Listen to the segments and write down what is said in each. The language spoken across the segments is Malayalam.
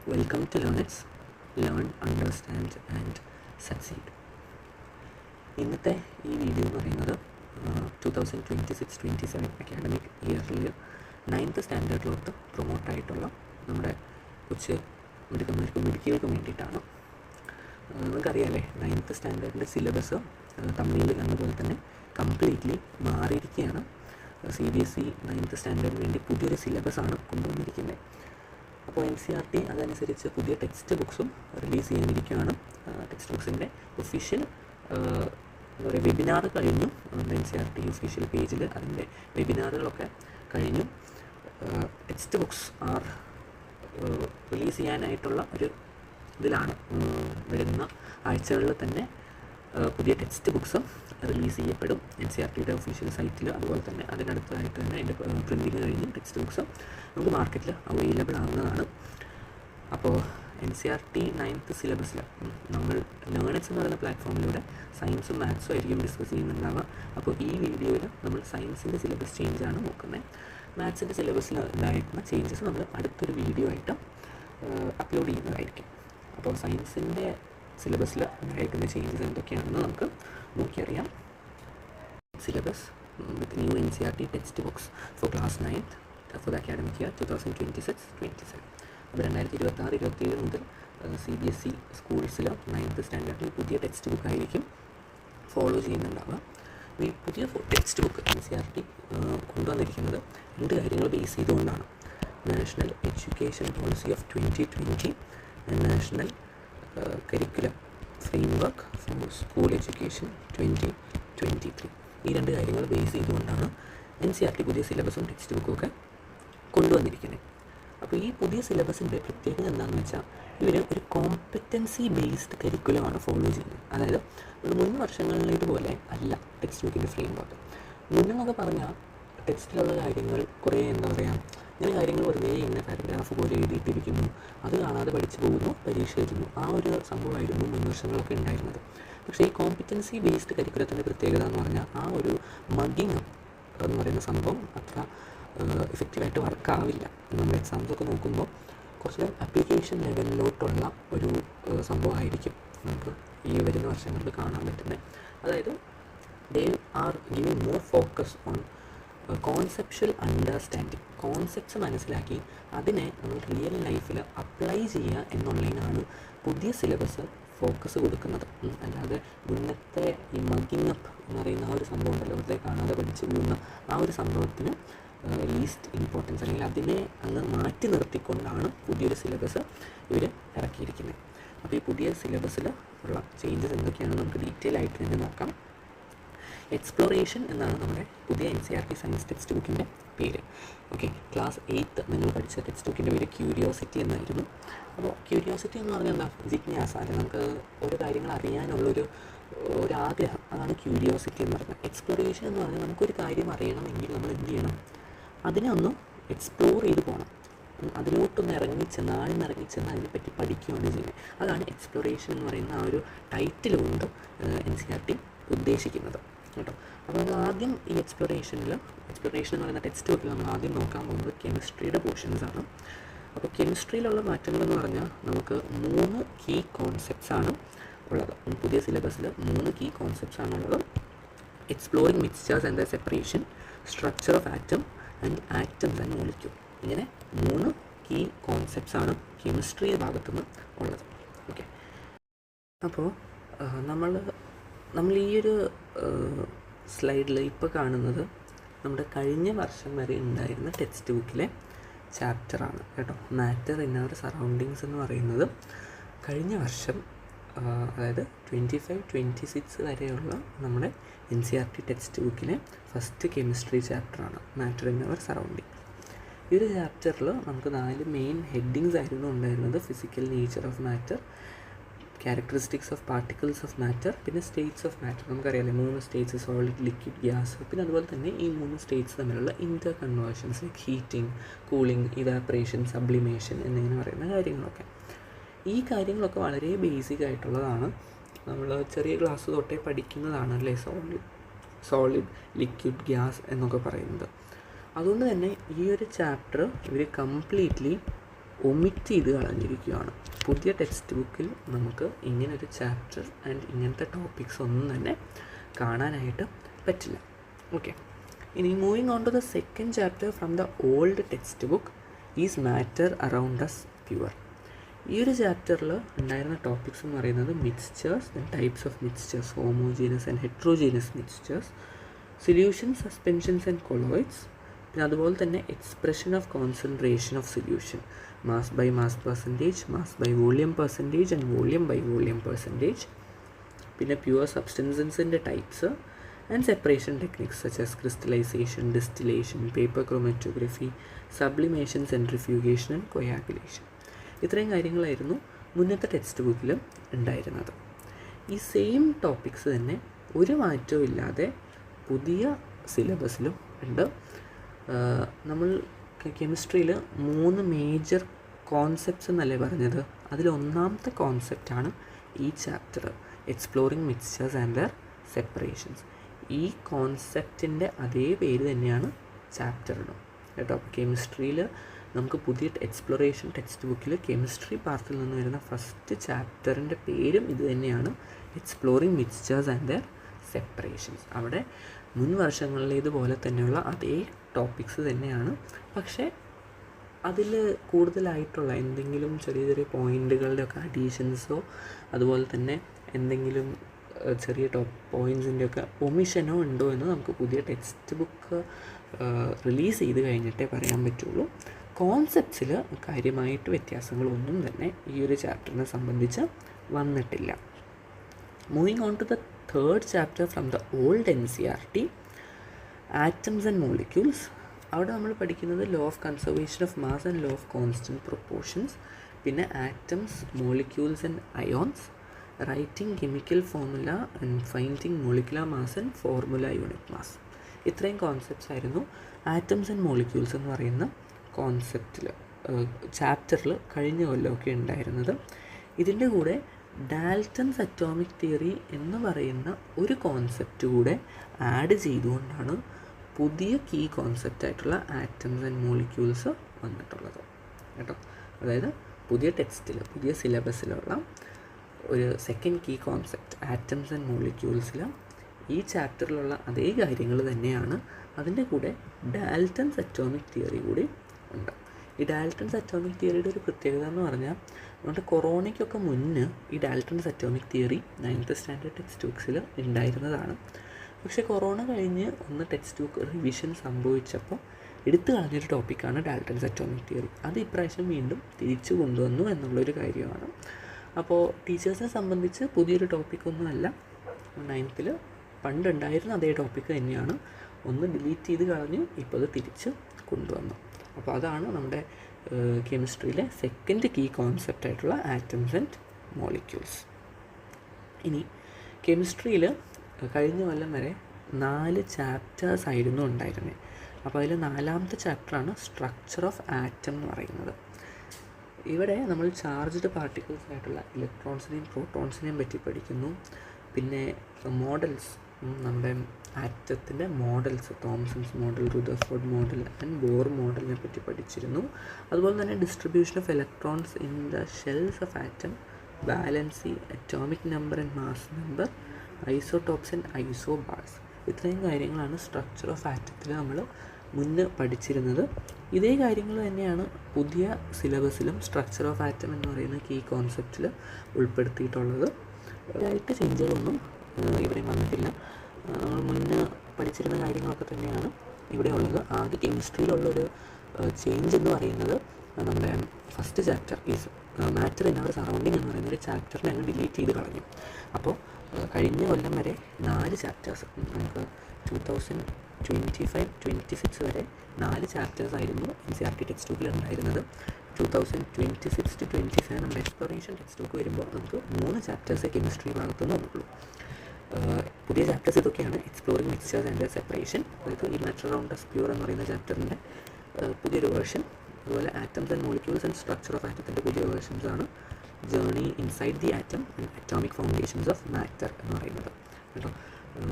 Welcome to LearnX, Learn, Understand and Succeed. ഇന്നത്തെ ഈ വീഡിയോ എന്ന് പറയുന്നത് 2026-27 അക്കാഡമിക് ഇയറിൽ 9th സ്റ്റാൻഡേർഡിലോട്ട് പ്രൊമോട്ടായിട്ടുള്ള നമ്മുടെ കൊച്ചു മിടുക്കികൾക്ക് വേണ്ടിയിട്ടാണ്. നമുക്കറിയാമല്ലേ, 9th സ്റ്റാൻഡേർഡിൻ്റെ സിലബസ് തമിഴിൽ എന്നപോലെ തന്നെ കംപ്ലീറ്റ്ലി മാറിയിരിക്കുകയാണ്. CBSE 9th സ്റ്റാൻഡേർഡിന് വേണ്ടി പുതിയൊരു സിലബസാണ് കൊണ്ടുവന്നിരിക്കുന്നത്. അപ്പോൾ NCERT അതനുസരിച്ച് പുതിയ ടെക്സ്റ്റ് ബുക്സും റിലീസ് ചെയ്യാനിരിക്കുകയാണ്. ടെക്സ്റ്റ് ബുക്സിൻ്റെ ഒഫീഷ്യൽ എന്താ പറയുക വെബിനാർ കഴിഞ്ഞു. NCERT ഒഫീഷ്യൽ പേജിൽ അതിൻ്റെ വെബിനാറുകളൊക്കെ കഴിഞ്ഞു. ടെക്സ്റ്റ് ബുക്സ് റിലീസ് ചെയ്യാനായിട്ടുള്ള ഒരു ഇതിലാണ്. വരുന്ന ആഴ്ചകളിൽ തന്നെ പുതിയ ടെക്സ്റ്റ് ബുക്സ് റിലീസ് ചെയ്യപ്പെടും NCERTയുടെ ഒഫീഷ്യൽ സൈറ്റിൽ. അതുപോലെ തന്നെ അതിനടുത്തായിട്ട് തന്നെ അതിൻ്റെ പ്രിൻറ്റിങ് കഴിഞ്ഞ് ടെക്സ്റ്റ് ബുക്സ് നമുക്ക് മാർക്കറ്റിൽ അവൈലബിൾ ആവുന്നതാണ്. അപ്പോൾ NCERT 9th സിലബസിൽ നമ്മൾ LearnX എന്ന് പറയുന്ന പ്ലാറ്റ്ഫോമിലൂടെ സയൻസും മാത്സും ആയിരിക്കും ഡിസ്കസ് ചെയ്യുന്നുണ്ടാവുക. അപ്പോൾ ഈ വീഡിയോയിൽ നമ്മൾ സയൻസിൻ്റെ സിലബസ് ചേഞ്ചാണ് നോക്കുന്നത്. മാത്സിൻ്റെ സിലബസിൽ ഉണ്ടായിരുന്ന ചേഞ്ചസ് നമ്മൾ അടുത്തൊരു വീഡിയോ ആയിട്ട് അപ്ലോഡ് ചെയ്യുന്നതായിരിക്കും. അപ്പോൾ സയൻസിൻ്റെ സിലബസിൽ ഉണ്ടായിരിക്കുന്ന ചേഞ്ചസ് എന്തൊക്കെയാണെന്ന് നമുക്ക് നോക്കിയറിയാം. Syllabus with new NCERT text books for class 9th for the academic year 2026-27. അപ്പോൾ 2026-27 മുതൽ CBSE സ്കൂൾസിൽ 9th സ്റ്റാൻഡേർഡിൽ പുതിയ ടെക്സ്റ്റ് ബുക്കായിരിക്കും ഫോളോ ചെയ്യുന്നുണ്ടാവുക. ഈ പുതിയ ടെക്സ്റ്റ് ബുക്ക് NCERT കൊണ്ടുവന്നിരിക്കുന്നത് രണ്ട് കാര്യങ്ങൾ ബേസ് ചെയ്തുകൊണ്ടാണ്. National education policy of 2020 and national curriculum framework four school education 2023. ഈ രണ്ട് കാര്യങ്ങൾ ബേസ് ചെയ്തുകൊണ്ടാണ് NCERT പുതിയ സിലബസും ടെക്സ്റ്റ് ബുക്കും ഒക്കെ കൊണ്ടുവന്നിരിക്കുന്നത്. അപ്പോൾ ഈ പുതിയ സിലബസിൻ്റെ പ്രത്യേകത എന്താണെന്ന് വെച്ചാൽ ഇവർ ഒരു കോമ്പറ്റൻസി ബേസ്ഡ് കരിക്കുലമാണ് ഫോളോ ചെയ്യുന്നത്. അതായത് മുൻ വർഷങ്ങളിലേതുപോലെ അല്ല ടെക്സ്റ്റ് ബുക്കിൻ്റെ ഫ്രെയിംവർക്ക്. മുന്നെന്നൊക്കെ പറഞ്ഞാൽ ടെക്സ്റ്റിലുള്ള കാര്യങ്ങൾ കുറേ എന്താ പറയുക, ഇങ്ങനെ കാര്യങ്ങൾ വെറുതെ ഇങ്ങനെ പാരഗ്രാഫ് പോലെ എഴുതിയിട്ടിരിക്കുന്നു, അത് കാണാതെ പഠിച്ചു പോകുന്നു, പരീക്ഷ എഴുതുന്നു. ആ ഒരു സംഭവമായിരുന്നു മുൻ വർഷങ്ങളൊക്കെ ഉണ്ടായിരുന്നത്. പക്ഷേ ഈ കോമ്പറ്റൻസി ബേസ്ഡ് കരിക്കുലത്തിൻ്റെ പ്രത്യേകത എന്ന് പറഞ്ഞാൽ ആ ഒരു മഗ്ഗിങ് എന്ന് പറയുന്ന സംഭവം അത്ര ഇഫക്റ്റീവായിട്ട് വർക്കാവില്ല. നമ്മൾ എക്സാംസൊക്കെ നോക്കുമ്പോൾ കുറച്ച് ആപ്ലിക്കേഷൻ ലെവലിലോട്ടുള്ള ഒരു സംഭവമായിരിക്കും നമുക്ക് ഈ വരുന്ന വർഷങ്ങളിൽ കാണാൻ പറ്റുന്നത്. അതായത് they are giving more focus on conceptual understanding. Concepts മനസ്സിലാക്കി അതിനെ നമ്മൾ റിയൽ ലൈഫിൽ അപ്ലൈ ചെയ്യുക എന്നുള്ളതിനാണ് പുതിയ സിലബസ് ഫോക്കസ് കൊടുക്കുന്നത്. അല്ലാതെ മുന്നത്തെ ഈ മഗ്ഗിങ് അപ്പ് എന്ന് പറയുന്ന ആ ഒരു സംഭവം ഉണ്ടല്ലോ, വെറുതെ കാണാതെ പഠിച്ചു പോകുന്ന ആ ഒരു സംഭവത്തിന് ലീസ്റ്റ് ഇമ്പോർട്ടൻസ് അല്ലെങ്കിൽ അതിനെ അങ്ങ് മാറ്റി നിർത്തിക്കൊണ്ടാണ് പുതിയൊരു സിലബസ് ഇവർ ഇറക്കിയിരിക്കുന്നത്. അപ്പോൾ ഈ പുതിയ സിലബസിൽ ഉള്ള ചേഞ്ചസ് എന്തൊക്കെയാണെന്ന് നമുക്ക് ഡീറ്റെയിൽ ആയിട്ട് തന്നെ നോക്കാം. എക്സ്പ്ലോറേഷൻ എന്നാണ് നമ്മുടെ പുതിയ NCERT സയൻസ് ടെക്സ്റ്റ് ബുക്കിൻ്റെ പേര്. ഓക്കെ, ക്ലാസ് 8 നിങ്ങൾ പഠിച്ച ടെക്സ്റ്റ് ബുക്കിൻ്റെ പേര് ക്യൂരിയോസിറ്റി എന്നായിരുന്നു. അപ്പോൾ ക്യൂരിയോസിറ്റി എന്ന് പറഞ്ഞാൽ എന്താ? ജിജ്ഞാസ, അല്ലെങ്കിൽ നമുക്ക് ഓരോ കാര്യങ്ങൾ അറിയാനുള്ളൊരു ആഗ്രഹം, അതാണ് ക്യൂരിയോസിറ്റി എന്ന് പറയുന്നത്. എക്സ്പ്ലോറേഷൻ എന്ന് പറഞ്ഞാൽ നമുക്കൊരു കാര്യം അറിയണമെങ്കിൽ നമ്മൾ എന്ത് ചെയ്യണം? അതിനെ ഒന്ന് എക്സ്പ്ലോർ ചെയ്ത് പോകണം. അതിലോട്ടൊന്ന് ഇറങ്ങിച്ചെന്ന് അതിനെപ്പറ്റി പഠിക്കുകയാണ് ചെയ്യുന്നത്. അതാണ് എക്സ്പ്ലോറേഷൻ എന്ന് പറയുന്ന ആ ഒരു ടൈറ്റിൽ കൊണ്ട് NCERT ഉദ്ദേശിക്കുന്നത് കേട്ടോ. അപ്പോൾ നമ്മൾ ആദ്യം ഈ എക്സ്പ്ലോറേഷൻ എന്ന് പറയുന്ന ടെക്സ്റ്റ് ബുക്കിൽ നമ്മൾ ആദ്യം നോക്കാൻ പോകുന്നത് കെമിസ്ട്രിയുടെ പോർഷൻസാണ്. അപ്പോൾ കെമിസ്ട്രിയിലുള്ള മാറ്റങ്ങളെന്ന് പറഞ്ഞാൽ നമുക്ക് 3 കീ കോൺസെപ്റ്റ്സ് ആണ് ഉള്ളത്. പുതിയ സിലബസിൽ 3 കീ കോൺസെപ്റ്റ്സ് ആണുള്ളത്. Exploring mixtures and the separation, structure of atom and atoms and molecule. ഇങ്ങനെ 3 കീ കോൺസെപ്റ്റ്സ് ആണ് കെമിസ്ട്രി ഭാഗത്തുനിന്ന് ഉള്ളത്. ഓക്കെ, അപ്പോൾ നമ്മൾ ഈ ഒരു സ്ലൈഡിൽ ഇപ്പോൾ കാണുന്നത് നമ്മുടെ കഴിഞ്ഞ വർഷം വരെ ഉണ്ടായിരുന്ന ടെക്സ്റ്റ് ബുക്കിലെ ചാപ്റ്ററാണ് കേട്ടോ. മാറ്റർ ഇൻ അവർ സറൗണ്ടിങ്സ് എന്ന് പറയുന്നത് കഴിഞ്ഞ വർഷം, അതായത് 25-26 വരെയുള്ള നമ്മുടെ NCERT ടെക്സ്റ്റ് ബുക്കിലെ ഫസ്റ്റ് കെമിസ്ട്രി ചാപ്റ്ററാണ് മാറ്റർ ഇൻ അവർ സറൗണ്ടിങ്. ഈ ഒരു ചാപ്റ്ററിൽ നമുക്ക് 4 മെയിൻ ഹെഡിങ്സ് ആയിരുന്നു ഉണ്ടായിരുന്നത്. Physical nature of matter, characteristics of particles of matter, പിന്നെ സ്റ്റേറ്റ്സ് ഓഫ് മാറ്റർ. നമുക്കറിയാമല്ലേ 3 സ്റ്റേറ്റ്സ്, സോളിഡ്, ലിക്വിഡ്, ഗ്യാസ്. പിന്നെ അതുപോലെ തന്നെ ഈ 3 സ്റ്റേറ്റ്സ് തമ്മിലുള്ള interconversions like heating, cooling, evaporation, sublimation എന്നിങ്ങനെ പറയുന്ന കാര്യങ്ങളൊക്കെ. ഈ കാര്യങ്ങളൊക്കെ വളരെ ബേസിക് ആയിട്ടുള്ളതാണ്. നമ്മൾ ചെറിയ ക്ലാസ് തൊട്ടേ പഠിക്കുന്നതാണ് അല്ലേ, സോളിഡ്, ലിക്വിഡ്, ഗ്യാസ് എന്നൊക്കെ പറയുന്നത്. അതുകൊണ്ട് തന്നെ ഈ ഒരു ചാപ്റ്റർ ഇവർ കംപ്ലീറ്റ്ലി ഒമിറ്റ് ചെയ്ത് കളഞ്ഞിരിക്കുകയാണ്. പുതിയ ടെക്സ്റ്റ് ബുക്കിൽ നമുക്ക് ഇങ്ങനൊരു ചാപ്റ്റർ ആൻഡ് ഇങ്ങനത്തെ ടോപ്പിക്സ് ഒന്നും തന്നെ കാണാനായിട്ട് പറ്റില്ല. ഓക്കെ, ഇനി moving on to the second chapter from the old text book is matter around us pure. ഈ ഒരു ചാപ്റ്ററിൽ ഉണ്ടായിരുന്ന ടോപ്പിക്സ് എന്ന് പറയുന്നത് mixtures, types of mixtures, homogeneous and heterogeneous mixtures, solutions, suspensions and colloids, പിന്നെ അതുപോലെ തന്നെ expression of concentration of solution, mass by mass percentage, mass by volume percentage and volume by volume percentage, പിന്നെ പ്യുവർ സബ്സ്റ്റൻസസിൻ്റെ types and separation techniques such as crystallisation, distillation, paper chromatography, sublimation, centrifugation and coagulation. ഇത്രയും കാര്യങ്ങളായിരുന്നു മുന്നത്തെ ടെക്സ്റ്റ് ബുക്കിൽ ഉണ്ടായിരുന്നത്. ഈ സെയിം ടോപ്പിക്സ് തന്നെ ഒരു മാറ്റവും ഇല്ലാതെ പുതിയ സിലബസിലും ഉണ്ട്. നമ്മൾ കെമിസ്ട്രിയിൽ 3 മേജർ കോൺസെപ്റ്റ്സ് എന്നല്ലേ പറഞ്ഞത്, അതിലൊന്നാമത്തെ കോൺസെപ്റ്റാണ് ഈ chapter, exploring mixtures and their separations. ഈ കോൺസെപ്റ്റിൻ്റെ അതേ പേര് തന്നെയാണ് ചാപ്റ്ററിനും കേട്ടോ. കെമിസ്ട്രിയിൽ നമുക്ക് പുതിയ എക്സ്പ്ലോറേഷൻ ടെക്സ്റ്റ് ബുക്കിൽ കെമിസ്ട്രി പാർട്ടിൽ നിന്ന് വരുന്ന ഫസ്റ്റ് ചാപ്റ്ററിൻ്റെ പേരും ഇത് തന്നെയാണ്, exploring mixtures and their separations. അവിടെ മുൻ വർഷങ്ങളിലേതുപോലെ തന്നെയുള്ള അതേ ടോപ്പിക്സ് തന്നെയാണ്, പക്ഷേ അതിൽ കൂടുതലായിട്ടുള്ള എന്തെങ്കിലും ചെറിയ ചെറിയ പോയിൻറ്റുകളുടെയൊക്കെ അഡീഷൻസോ അതുപോലെ തന്നെ എന്തെങ്കിലും ചെറിയ പോയിൻറ്റ്സിൻ്റെയൊക്കെ ഒമിഷനോ ഉണ്ടോ എന്ന് നമുക്ക് പുതിയ ടെക്സ്റ്റ് ബുക്ക് റിലീസ് ചെയ്ത് കഴിഞ്ഞിട്ടേ പറയാൻ പറ്റുള്ളൂ. കോൺസെപ്റ്റ്സിൽ കാര്യമായിട്ട് വ്യത്യാസങ്ങളൊന്നും തന്നെ ഈ ഒരു ചാപ്റ്ററിനെ സംബന്ധിച്ച് വന്നിട്ടില്ല. Moving on to the third chapter from the old NCERT, atoms and molecules. അവിടെ നമ്മൾ പഠിക്കുന്നത് law of conservation of mass and law of constant proportions, പിന്നെ atoms, molecules and ions, writing chemical formula and finding molecular mass and formula unit mass. ഇത്രയും കോൺസെപ്റ്റ്സ് ആയിരുന്നു ആറ്റംസ് ആൻഡ് മോളിക്യൂൾസ് എന്ന് പറയുന്ന കോൺസെപ്റ്റിൽ ചാപ്റ്ററിൽ കഴിഞ്ഞ കൊല്ലമൊക്കെ ഉണ്ടായിരുന്നത്. ഇതിൻ്റെ കൂടെ ഡാൽട്ടൺസ് അറ്റോമിക് തിയറി എന്ന് പറയുന്ന ഒരു കോൺസെപ്റ്റ് കൂടെ ആഡ് ചെയ്തുകൊണ്ടാണ് പുതിയ കീ കോൺസെപ്റ്റായിട്ടുള്ള ആറ്റംസ് ആൻഡ് മോളിക്യൂൾസ് വന്നിട്ടുള്ളത് കേട്ടോ. അതായത് പുതിയ ടെക്സ്റ്റിൽ പുതിയ സിലബസിലുള്ള ഒരു second key concept atoms and മോളിക്യൂൾസിൽ ഈ ചാപ്റ്ററിലുള്ള അതേ കാര്യങ്ങൾ തന്നെയാണ്. അതിൻ്റെ കൂടെ ഡാൽട്ടൺസ് അറ്റോമിക് തിയറി കൂടി ഉണ്ട്. ഈ ഡാൽട്ടൺസ് അറ്റോമിക് തിയറിയുടെ ഒരു പ്രത്യേകത എന്ന് പറഞ്ഞാൽ നമ്മുടെ കൊറോണയ്ക്കൊക്കെ മുന്നേ ഈ Dalton's atomic theory 9th standard text ബുക്സിൽ ഉണ്ടായിരുന്നതാണ്. പക്ഷേ കൊറോണ കഴിഞ്ഞ് ഒന്ന് ടെക്സ്റ്റ് ബുക്ക് റിവിഷൻ സംഭവിച്ചപ്പോൾ എടുത്തു കളഞ്ഞൊരു ടോപ്പിക്കാണ് ഡാൽട്ടൺസ് അറ്റോമിക് തിയറി. അത് ഇപ്രാവശ്യം വീണ്ടും തിരിച്ചു കൊണ്ടുവന്നു എന്നുള്ളൊരു കാര്യമാണ്. അപ്പോൾ ടീച്ചേഴ്സിനെ സംബന്ധിച്ച് പുതിയൊരു ടോപ്പിക്കൊന്നുമല്ല, 9th പണ്ടുണ്ടായിരുന്ന അതേ ടോപ്പിക്ക് തന്നെയാണ്. ഒന്ന് ഡിലീറ്റ് ചെയ്ത് കളഞ്ഞു, ഇപ്പോൾ അത് തിരിച്ച് കൊണ്ടുവന്നു. അപ്പോൾ അതാണ് നമ്മുടെ കെമിസ്ട്രിയിലെ സെക്കൻഡ് കീ കോൺസെപ്റ്റായിട്ടുള്ള ആറ്റംസ് ആൻഡ് മോളിക്യൂൾസ്. ഇനി കെമിസ്ട്രിയിൽ കഴിഞ്ഞ കൊല്ലം വരെ 4 ചാപ്റ്റേഴ്സ് ആയിരുന്നു ഉണ്ടായിരുന്നത്. അപ്പോൾ അതിൽ 4ാമത്തെ ചാപ്റ്ററാണ് സ്ട്രക്ചർ ഓഫ് ആറ്റം എന്ന് പറയുന്നത്. ഇവിടെ നമ്മൾ ചാർജ്ഡ് പാർട്ടിക്കിൾസ് ആയിട്ടുള്ള ഇലക്ട്രോൺസിനെയും പ്രോട്ടോൺസിനെയും പറ്റി പഠിക്കുന്നു. പിന്നെ മോഡൽസ്, നമ്മുടെ ആറ്റത്തിൻ്റെ models, Thomson's model, Rutherford model and ബോർ മോഡലിനെ പറ്റി പഠിച്ചിരുന്നു. അതുപോലെ തന്നെ distribution of electrons in the shells of atom, valency, atomic number and mass number, isotopes and isobars. ഇത്രയും കാര്യങ്ങളാണ് സ്ട്രക്ചർ ഓഫ് ആറ്റത്തിൽ നമ്മൾ മുന്നേ പഠിച്ചിരുന്നത്. ഇതേ കാര്യങ്ങൾ തന്നെയാണ് പുതിയ സിലബസിലും സ്ട്രക്ചർ ഓഫ് ആറ്റം എന്ന് പറയുന്ന കീ കോൺസെപ്റ്റിൽ ഉൾപ്പെടുത്തിയിട്ടുള്ളത്. ഇതായിട്ട് ചേഞ്ചുകളൊന്നും ഇവിടെ വന്നിട്ടില്ല. നമ്മൾ മുന്നേ പഠിച്ചിരുന്ന കാര്യങ്ങളൊക്കെ തന്നെയാണ് ഇവിടെ ഉള്ളത്. ആദ്യ കെമിസ്ട്രിയിലുള്ളൊരു ചേഞ്ച് എന്ന് പറയുന്നത് നമ്മുടെ first chapter is matter in our surrounding എന്ന് പറയുന്നൊരു ചാപ്റ്ററിനെ അങ്ങ് ഡിലീറ്റ് ചെയ്ത് കളഞ്ഞു. അപ്പോൾ കഴിഞ്ഞ കൊല്ലം വരെ 4 ചാപ്റ്റേഴ്സ്, നമുക്ക് 2025-26 വരെ 4 ചാപ്റ്റേഴ്സ് ആയിരുന്നു NCERT ടെക്സ്റ്റ് ബുക്കിൽ ഉണ്ടായിരുന്നത്. 2026-27 നമ്മുടെ എക്സ്പ്ലോറേഷൻ ടെക്സ്റ്റ് ബുക്ക് വരുമ്പോൾ നമുക്ക് 3 ചാപ്റ്റേഴ്സേ കെമിസ്ട്രി ഭാഗത്തുനിന്ന് ഉള്ളൂ. പുതിയ ചാപ്റ്റേഴ്സ് ഇതൊക്കെയാണ്: എക്സ്പ്ലോറിംഗ് മിക്സ്ചേഴ്സ് ആൻഡ് സെപ്പറേഷൻ, അതായത് ഈ മാറ്റർ അറൗണ്ട് അസ് പ്യൂർ എന്ന് പറയുന്ന ചാപ്റ്ററിൻ്റെ പുതിയൊരു വേർഷൻ. അതുപോലെ atoms and molecules and structure of ആറ്റത്തിൻ്റെ പുതിയ വേർഷൻസ് ആണ് journey inside the atom and atomic foundations of matter എന്ന് പറയുന്നത് കേട്ടോ.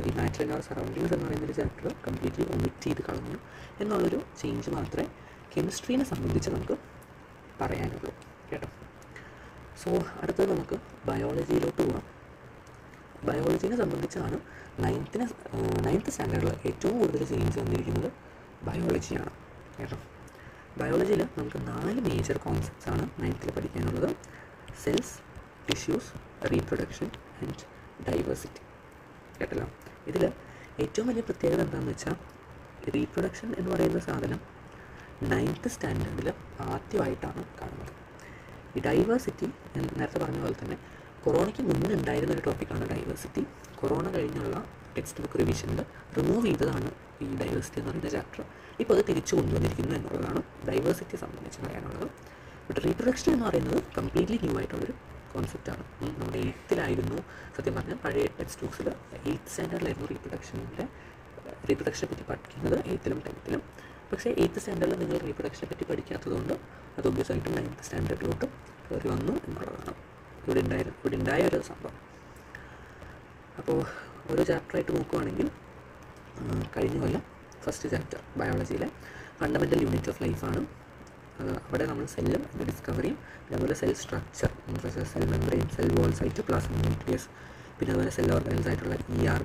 ഈ മാറ്റർ ഇൻ അവർ സറൗണ്ടിങ്സ് എന്ന് പറയുന്നൊരു ചാപ്റ്റർ കംപ്ലീറ്റ്ലി ഒമിറ്റ് ചെയ്ത് കളഞ്ഞു എന്നുള്ളൊരു ചേഞ്ച് മാത്രമേ കെമിസ്ട്രീനെ സംബന്ധിച്ച് നമുക്ക് പറയാനുള്ളൂ കേട്ടോ. സോ അടുത്തത് നമുക്ക് ബയോളജിയിലോട്ട് പോകാം. ബയോളജിനെ സംബന്ധിച്ചാണ് നയൻത്ത് സ്റ്റാൻഡേർഡിൽ ഏറ്റവും കൂടുതൽ ചേഞ്ച് വന്നിരിക്കുന്നത് ബയോളജിയാണ് കേട്ടോ. ബയോളജിയിൽ നമുക്ക് 4 മേജർ കോൺസെപ്റ്റ്സ് ആണ് 9th പഠിക്കാനുള്ളത്. Cells, tissues, reproduction and diversity കേട്ടല്ലോ. ഇതിൽ ഏറ്റവും വലിയ പ്രത്യേകത എന്താണെന്ന് വെച്ചാൽ റീപ്രൊഡക്ഷൻ എന്ന് പറയുന്ന സാധനം 9th സ്റ്റാൻഡേർഡിൽ ആദ്യമായിട്ടാണ് കാണുന്നത്. ഈ ഡൈവേഴ്സിറ്റി ഞാൻ നേരത്തെ പറഞ്ഞ പോലെ തന്നെ കൊറോണയ്ക്ക് മുന്നേ ഉണ്ടായിരുന്ന ഒരു ടോപ്പിക്കാണ് ഡൈവേഴ്സിറ്റി. കൊറോണ കഴിഞ്ഞുള്ള ടെക്സ്റ്റ് ബുക്ക് റിവിഷനിൽ റിമൂവ് ചെയ്തതാണ് ഈ ഡൈവേഴ്സിറ്റി എന്ന് പറയുന്ന ചാപ്റ്റർ. ഇപ്പോൾ അത് തിരിച്ചു കൊണ്ടുവന്നിരിക്കുന്നു എന്നുള്ളതാണ് ഡൈവേഴ്സിറ്റിയെ സംബന്ധിച്ച് പറയാനുള്ളത്. ബട്ട് റീപ്രൊഡക്ഷൻ എന്ന് പറയുന്നത് കംപ്ലീറ്റ്ലി ന്യൂ ആയിട്ടുള്ളൊരു കോൺസെപ്റ്റാണ്. നമ്മുടെ 8th സത്യം പറഞ്ഞാൽ പഴയ ടെക്സ്റ്റ് ബുക്സിൽ 8th സ്റ്റാൻഡേർഡിലായിരുന്നു റീപ്രൊഡക്ഷനെ പറ്റി പഠിക്കുന്നത് 8th 10th. പക്ഷേ 8th സ്റ്റാൻഡേർഡിൽ നിങ്ങൾ റീപ്രൊഡക്ഷനെ പറ്റി പഠിക്കാത്തതുകൊണ്ട് അത് ഒബ്വിയസ്സായിട്ടും 9th സ്റ്റാൻഡേർഡിലോട്ട് കയറി വന്നു എന്നുള്ളതാണ് ഇവിടെ ഉണ്ടായ ഒരു സംഭവം. അപ്പോൾ ഓരോ ചാപ്റ്ററായിട്ട് നോക്കുകയാണെങ്കിൽ കഴിഞ്ഞ കൊല്ലം ഫസ്റ്റ് ചാപ്റ്റർ ബയോളജിയിലെ ഫണ്ടമെൻ്റൽ യൂണിറ്റ് ഓഫ് ലൈഫാണ്. അവിടെ നമ്മൾ സെല്ലും അതിൻ്റെ ഡിസ്കവറിയും, പിന്നെ അതുപോലെ cell structure, cell membrane, cell walls ആയിട്ട് പ്ലാസ്മ ന്യൂക്ലിയസ്, പിന്നെ അതുപോലെ സെൽ ഓർഗനൽസ് ആയിട്ടുള്ള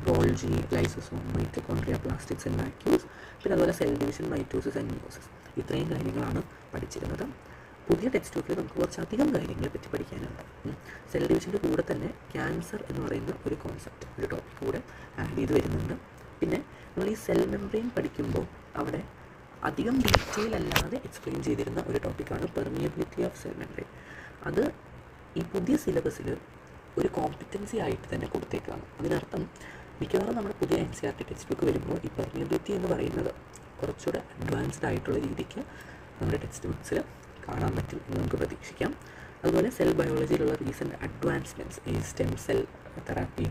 Golgi, lysosome, mitochondria, plastids and vacuoles, പിന്നെ അതുപോലെ cell division, mitosis and meiosis. ഇത്രയും കാര്യങ്ങളാണ് പഠിച്ചിരുന്നത്. പുതിയ ടെക്സ്റ്റ് ബുക്കിൽ നമുക്ക് കുറച്ചധികം കാര്യങ്ങളെ പറ്റി പഠിക്കാനുണ്ട്. സെൽ ഡിവിഷൻ്റെ കൂടെ തന്നെ ക്യാൻസർ എന്ന് പറയുന്ന ഒരു കോൺസെപ്റ്റ്, ഒരു ടോപ്പിക് കൂടെ ആഡ് ചെയ്ത് വരുന്നുണ്ട്. പിന്നെ നമ്മൾ ഈ സെൽ മെംബ്രെയിൻ പഠിക്കുമ്പോൾ അവിടെ അധികം ഡീറ്റെയിൽ അല്ലാതെ എക്സ്പ്ലെയിൻ ചെയ്തിരുന്ന ഒരു ടോപ്പിക്കാണ് പെർമിയബിലിറ്റി ഓഫ് സെൽ മെംബ്രെയിൻ. അത് ഈ പുതിയ സിലബസിൽ ഒരു കോമ്പറ്റൻസി ആയിട്ട് തന്നെ കൊടുത്തേക്കാണ്. അതിനർത്ഥം മിക്കവാറും നമ്മുടെ പുതിയ NCERT ടെക്സ്റ്റ് ബുക്ക് വരുമ്പോൾ ഈ പെർമിയബിലിറ്റി എന്ന് പറയുന്നത് കുറച്ചുകൂടെ അഡ്വാൻസ്ഡ് ആയിട്ടുള്ള രീതിക്ക് നമ്മുടെ ടെക്സ്റ്റ് ബുക്സിൽ കാണാൻ പറ്റും എന്ന് നമുക്ക് പ്രതീക്ഷിക്കാം. അതുപോലെ സെൽ ബയോളജിയിലുള്ള റീസെൻറ്റ് അഡ്വാൻസ്മെൻറ്റ്സ്, ഈ സ്റ്റെം സെൽ തെറാപ്പി,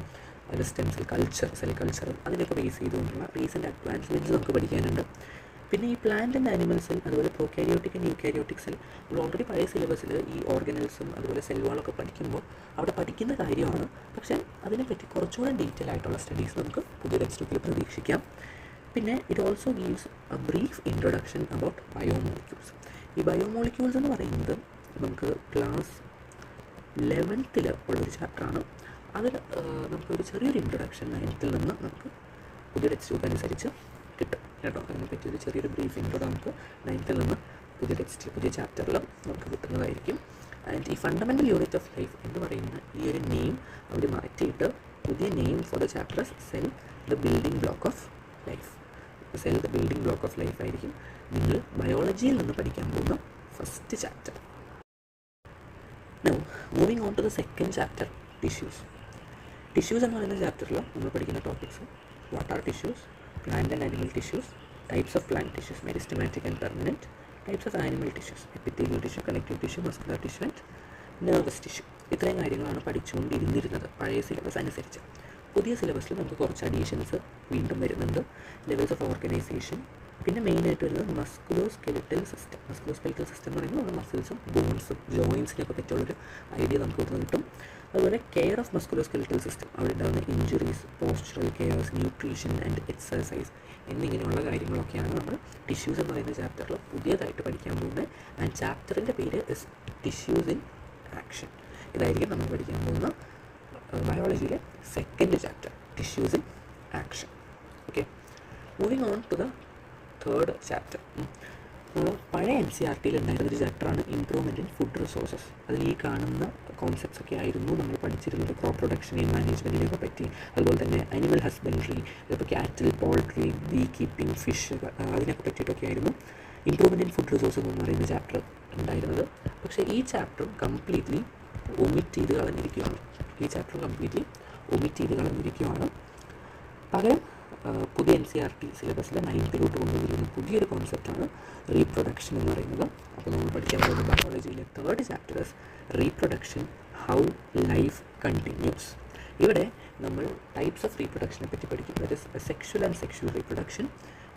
അതിൽ stem cell culture, cell culture, അതിനൊക്കെ ബേസ് ചെയ്തുകൊണ്ടുള്ള റീസെൻറ്റ് അഡ്വാൻസ്മെൻറ്റ്സ് നമുക്ക് പഠിക്കാനുണ്ട്. പിന്നെ ഈ പ്ലാന്റ് ആൻഡ് ആനിമൽ സെൽ, അതുപോലെ പ്രോകാരിയോട്ടിക് ആൻഡ് യൂകാരിയോട്ടിക് സെൽ, നമ്മൾ ഓൾറെഡി പഴയ സിലബസിൽ ഈ ഓർഗനൽസും അതുപോലെ സെൽ വാളൊക്കെ പഠിക്കുമ്പോൾ അവിടെ പഠിക്കുന്ന കാര്യമാണ്. പക്ഷേ അതിനെപ്പറ്റി കുറച്ചുകൂടെ ഡീറ്റെയിൽ ആയിട്ടുള്ള സ്റ്റഡീസ് നമുക്ക് പുതിയ ടെക്സ്റ്റ് ബുക്കിൽ പ്രതീക്ഷിക്കാം. പിന്നെ it also gives A brief introduction about biomolecules. ഈ ബയോമോളിക്യൂൾസ് എന്ന് പറയുന്നത് നമുക്ക് ക്ലാസ് 11th ഉള്ളൊരു ചാപ്റ്ററാണ്. അതിൽ നമുക്കൊരു ചെറിയൊരു ഇൻട്രൊഡക്ഷൻ 9th നിന്ന് നമുക്ക് പുതിയ ടെക്സ്റ്റ് ബുക്ക് അനുസരിച്ച് കിട്ടും കേട്ടോ. അതിനെപ്പറ്റി ഒരു ചെറിയൊരു ബ്രീഫ് ഇൻട്രോ നമുക്ക് 9th നിന്ന് പുതിയ ചാപ്റ്ററിൽ നമുക്ക് കിട്ടുന്നതായിരിക്കും. ആൻഡ് ഈ ഫണ്ടമെൻ്റൽ യൂണിറ്റ് ഓഫ് ലൈഫ് എന്ന് പറയുന്ന ഈ ഒരു നെയിം അവർ മാറ്റിയിട്ട് പുതിയ name for the chapter cell the building block of life. Cell the building block of life ആയിരിക്കും നിങ്ങൾ ബയോളജിയിൽ നിന്ന് പഠിക്കാൻ പോകുന്ന first chapter. Now moving on to the second chapter, tissues. Tissues എന്ന് പറയുന്ന ചാപ്റ്ററിൽ നമ്മൾ പഠിക്കുന്ന topics what are tissues, plant and animal tissues, types of plant tissues, meristematic and permanent, types of animal tissues, epithelial tissue, connective tissue, muscular tissue and nervous tissue. ഇത്രയും കാര്യങ്ങളാണ് പഠിച്ചുകൊണ്ടിരുന്നിരുന്നത് പഴയ സിലബസ് അനുസരിച്ച്. പുതിയ സിലബസിൽ നമുക്ക് കുറച്ച് അഡീഷൻസ് വീണ്ടും വരുന്നുണ്ട്. ലെവൽസ് ഓഫ് ഓർഗനൈസേഷൻ, പിന്നെ മെയിനായിട്ട് വരുന്നത് മസ്കുലോസ്കെലിറ്റൽ സിസ്റ്റം. മസ്കുലോസ്കെലിറ്റൽ സിസ്റ്റം എന്ന് പറയുമ്പോൾ നമ്മുടെ മസിൽസും ബോൺസും ജോയിൻസിനൊക്കെ പറ്റിയുള്ളൊരു ഐഡിയ നമുക്ക് ഇവിടെ കിട്ടും. അതുപോലെ കെയർ ഓഫ് മസ്കുലോസ്കെലിറ്റൽ സിസ്റ്റം, അവിടെ ഉണ്ടാകുന്ന injuries, postural CARES, nutrition and exercise എന്നിങ്ങനെയുള്ള കാര്യങ്ങളൊക്കെയാണ് നമ്മൾ ടിഷ്യൂസ് എന്ന് പറയുന്ന ചാപ്റ്ററിൽ പുതിയതായിട്ട് പഠിക്കാൻ പോകുന്നത്. ആൻഡ് ചാപ്റ്ററിൻ്റെ പേര് ഇസ് ടിഷ്യൂസ് ഇൻ ആക്ഷൻ. ഇതായിരിക്കും നമ്മൾ പഠിക്കാൻ പോകുന്ന ബയോളജിയിലെ second chapter, tissues in action. Okay, moving on to the third chapter. പഴയ NCERT ഉണ്ടായിരുന്നൊരു ചാപ്റ്ററാണ് ഇംപ്രൂവ്മെൻറ്റ് ഇൻ ഫുഡ് റിസോഴ്സസ്. അതിൽ ഈ കാണുന്ന കോൺസെപ്റ്റ്സ് ഒക്കെ ആയിരുന്നു നമ്മൾ പഠിച്ചിരുന്നത്. ക്രോപ്പ് പ്രൊഡക്ഷനെയും മാനേജ്മെൻറ്റിനെയൊക്കെ പറ്റി, അതുപോലെ തന്നെ അനിമൽ ഹസ്ബൻഡറി, ഇപ്പോൾ cattle, poultry, B keeping, fish, അതിനൊക്കെ പറ്റിയിട്ടൊക്കെ ആയിരുന്നു ഇംപ്രൂവ്മെൻറ്റ് ഇൻ ഫുഡ് റിസോഴ്സസ് എന്ന് പറയുന്ന ചാപ്റ്റർ ഉണ്ടായിരുന്നത്. പക്ഷേ ഈ ചാപ്റ്റർ കംപ്ലീറ്റ്ലി ഒമിറ്റ് ചെയ്ത് കളഞ്ഞിരിക്കുകയാണ്. പകരം പുതിയ NCERT സിലബസിൽ 9th കൊണ്ടുവന്നിരുന്ന പുതിയൊരു കോൺസെപ്റ്റാണ് റീപ്രൊഡക്ഷൻ എന്ന് പറയുന്നത്. അപ്പോൾ നമ്മൾ പഠിക്കാൻ പോകുന്ന ബയോളജിയിലെ third chapter reproduction, how life continues. ഇവിടെ നമ്മൾ ടൈപ്സ് ഓഫ് റീപ്രൊഡക്ഷനെ പറ്റി പഠിക്കും. That is sexual and sexual reproduction,